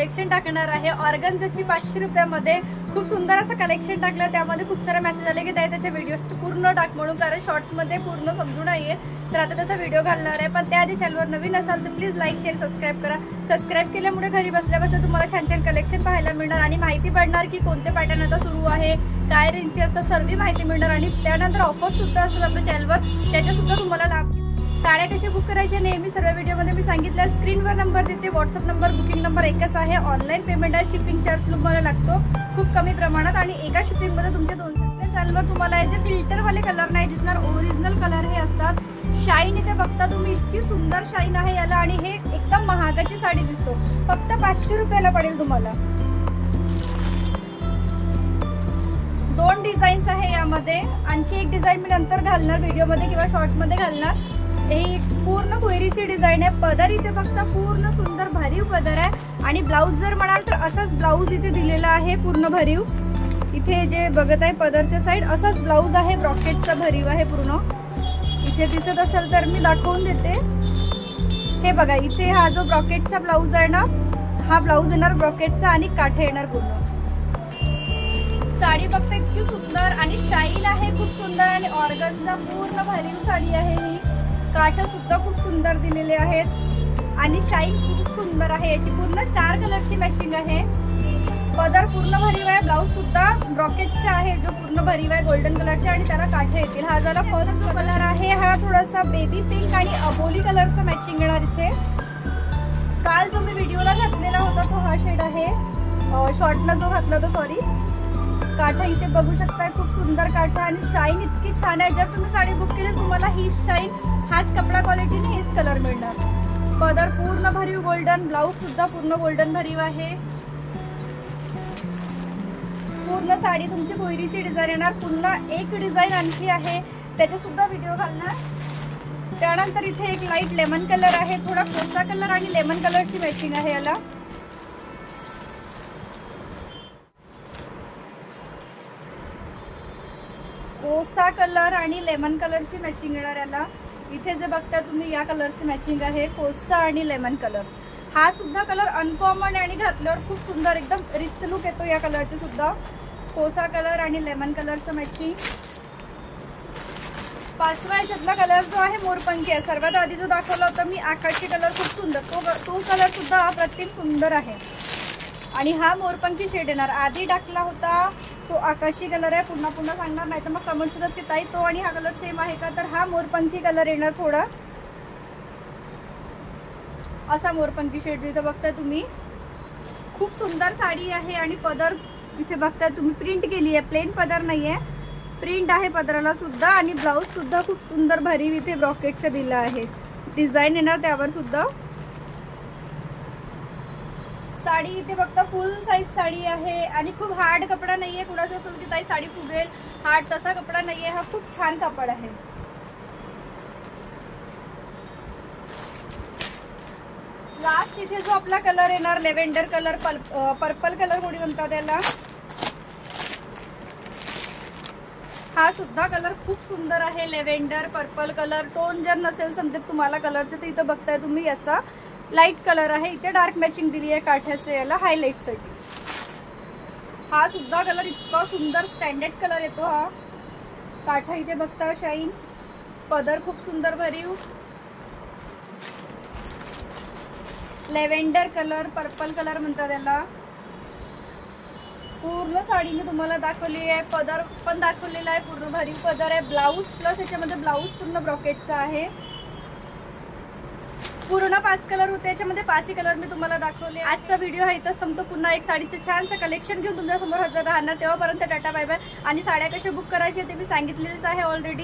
Collection टाकणार आहे ऑर्गन्झाची 500 रुपयामध्ये खूप सुंदर असं कलेक्शन टाकलं। त्यामध्ये खूप सारे मेसेज आले की त्याचे व्हिडिओज पूर्ण टाक म्हणून, कारण शॉर्ट्स मध्ये पूर्ण समजून नाहीये, तर आता त्याचा व्हिडिओ घालणार आहे। पण त्याआधी चॅनलवर नवीन असाल तर प्लीज लाईक शेअर सबस्क्राईब करा। सबस्क्राईब केल्यामुळे घरी बसल्या बसल्या तुम्हाला छान छान कलेक्शन पाहायला मिळणार आणि माहिती पडणार की कोणते पॅटर्न आता सुरू आहे, काय रेंजचे असतात, सर्व माहिती मिळणार आणि त्यानंतर ऑफर सुद्धा असतात आपल्या चॅनलवर, त्याचा सुद्धा तुम्हाला लाभ। साड्या कशा बुक करायच्या नेहमी सर्व व्हिडिओमध्ये मी सांगितलं। स्क्रीनवर नंबर देते, व्हॉट्सअप नंबर, बुकिंग नंबर एकच आहे। ऑनलाईन पेमेंट आहे, शिपिंग चार्ज तुम्हाला लागतो खूप कमी प्रमाणात आणि एका शिपिंग मध्ये तुमच्या 200 चॅनलवर तुम्हाला जे फिल्टर वाले कलर नाही दिसणार, ओरिजिनल कलर हे असतात। शाईन इथे बघता तुम्ही, इतकी सुंदर शाईन आहे याला आणि हे एकदम महागाची साडी दिसतो, फक्त 500 रुपयाला पडेल तुम्हाला। 2 डिझाईन्स आहे यामध्ये, आणखी एक डिझाईन मी नंतर घालणार व्हिडिओमध्ये किंवा शॉर्ट मध्ये घालणार। ही पूर्ण कोयरीची डिझाईन आहे। पदर इथे बघता पूर्ण सुंदर भरीव पदर आहे आणि ब्लाऊज जर म्हणाल तर असाच ब्लाऊज इथे दिलेला आहे पूर्ण भरीव। इथे जे बघत आहे पदरच्या साइड असाच ब्लाऊज आहे, ब्रॉकेटचा भरीव आहे पूर्ण। इथे दिसत असेल तर मी दाखवून देते, हे बघा इथे हा जो ब्रॉकेटचा ब्लाऊज आहे ना, हा ब्लाऊज येणार ब्रॉकेटचा आणि काठे येणार पूर्ण। साडी बघता इतकी सुंदर आणि शाईन आहे, खूप सुंदर आणि ऑर्गन्झा पूर्ण भरीव साडी आहे ही। काठ सुद्धा खूप सुंदर दिलेले आहेत आणि शाईन खूप सुंदर आहे। याची पूर्ण 4 कलरची मॅचिंग आहे। पदर पूर्ण भरीव आहे, ब्लाऊज सुद्धा ब्रॉकेटचा आहे जो पूर्ण भरीव आहे गोल्डन कलरचा आणि त्याला काठे येतील। हा जरा फर्स्ट जो कलर आहे हा थोडासा बेबी पिंक आणि अबोली कलरचा मॅचिंग येणार इथे। काल जो मी व्हिडिओला घातलेला होता तो हा शेड आहे, शॉर्टला जो घातला होता सॉरी। काठा इथे बघू शकता, खूप सुंदर काठा आणि शाईन इतकी छान आहे। जर तुम्ही साडी बुक केली तुम्हाला ही शाईन हाच कपडा क्वालिटीने हेच कलर मिळणार। पदर पूर्ण भरीव गोल्डन, ब्लाऊज सुद्धा पूर्ण गोल्डन भरीव आहे। पूर्ण साडी तुमची कोयरीची डिझाईन येणार। पुन्हा एक डिझाईन आणखी आहे, त्याचा सुद्धा व्हिडिओ घालणार। त्यानंतर इथे एक लाईट लेमन कलर आहे, थोडा कोसा कलर आणि लेमन कलरची मॅचिंग आहे याला। कोसा कलर आणि लेमन कलरची मॅचिंग येणार याला। इथे जे बघता तुम्ही या कलरची मॅचिंग आहे, कोसा आणि लेमन कलर। हा सुद्धा कलर अनकॉमन आहे आणि घातल्यावर खूप सुंदर एकदम रिच लुक येतो या कलरचे सुद्धा। कोसा कलर आणि लेमन कलरचं मॅचिंग। 5वा याच्यातला कलर जो आहे मोरपंखी आहे। सर्वात आधी जो दाखवला होता मी आकाशी कलर, खूप सुंदर, तो कलर सुद्धा अप्रतिम सुंदर आहे आणि हा मोरपंखी शेड येणार। आधी टाकला होता तो आकाशी कलर आहे, पुन्हा पुन्हा सांगणार नाही तर मग कमेंट सुद्धा की ताई तो आणि हा कलर सेम आहे का, तर हा मोरपंखी कलर येणार थोडा असा मोरपंखी शेड इथे बघताय तुम्ही। खूप सुंदर साडी आहे आणि पदर इथे बघताय तुम्ही प्रिंट केली आहे, प्लेन पदर नाहीये, प्रिंट आहे पदराला सुद्धा आणि ब्लाऊज सुद्धा खूप सुंदर भरीव इथे ब्रॉकेटचा दिला आहे, डिझाईन येणार त्यावर सुद्धा। साडी इथे बघता फुल साईज साडी आहे आणि खूप हार्ड कपडा नाहीये। कुणाचं असेल की ताई साडी फुगेल, हार्ड तसा कपडा नाहीये, हा खूप छान कापड आहे। लास्ट इथे जो आपला कलर येणार लेव्हेंडर कलर, पर्पल कलर कोणी म्हणतात त्याला, हा सुद्धा कलर खूप सुंदर आहे। लेव्हेंडर पर्पल कलर टोन जर नसेल समजत तुम्हाला कलरचे तर इथं बघताय तुम्ही याचा लाईट कलर आहे, इथे डार्क मॅचिंग दिली आहे काठ्याचे याला हायलाइट साठी। हा सुद्धा कलर इतका सुंदर स्टँडर्ड कलर येतो हा। काठा इथे बघता शाईन, पदर खूप सुंदर भरीव, लेव्हेंडर कलर, पर्पल कलर म्हणतात याला। पूर्ण साडी मी तुम्हाला दाखवली आहे, पदर पण दाखवलेला आहे, पूर्ण भरीव पदर आहे। ब्लाऊज प्लस याच्यामध्ये ब्लाऊज पूर्ण ब्रॉकेटचा आहे। पूर्ण 5 कलर होते, याच्यामध्ये 5ही कलर मी तुम्हाला दाखवले। आजचा व्हिडिओ हा इथं संपतो। पुन्हा एक साडीचं छानसं कलेक्शन घेऊन तुमच्या समोर हजर राहणार, तेव्हापर्यंत टाटा बाय बाय। आणि साड्या कशा बुक करायच्या ते मी सांगितलेलीच आहे ऑलरेडी।